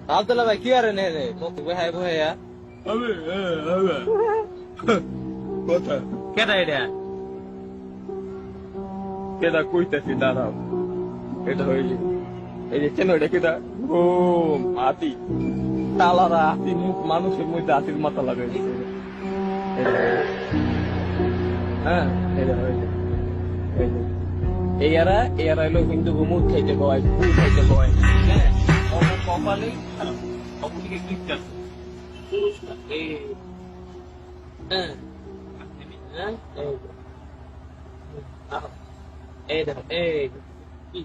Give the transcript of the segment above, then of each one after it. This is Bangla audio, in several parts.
আব্দুল্লাহ ভাই কি আর নে রে মুখ বহাই বহাইয়া কথা কেডা এটা কেদা কইতেছি দাঁড়াও এটা হইলি এই যে চেন এটা কেদা ও হাতি তালারা হাতি মুখ মানুষের মধ্যে হাতির মাথা লাগাই দিছে। হ্যাঁ এটা হইলি এরা হলো কিন্তু মুখ খাইতে বয় ফুল খাইতে বয় হ্যাঁ কপালে অপরদিকে গিফট আছে পুরস্কার এই হ্যাঁ হ্যাঁ এই দেখো এই কি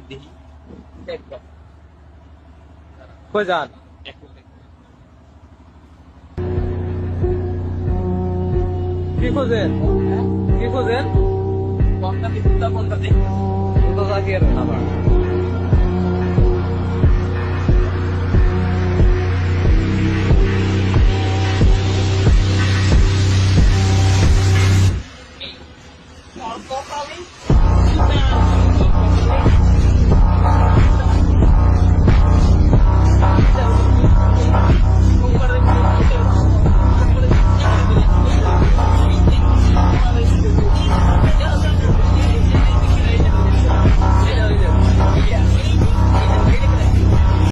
দেখি দেখো কই যান কি খোঁজেন কি খোঁজেন কোনটা বিদ্যা কোনটা দেখি তো জাগিয়ে আবার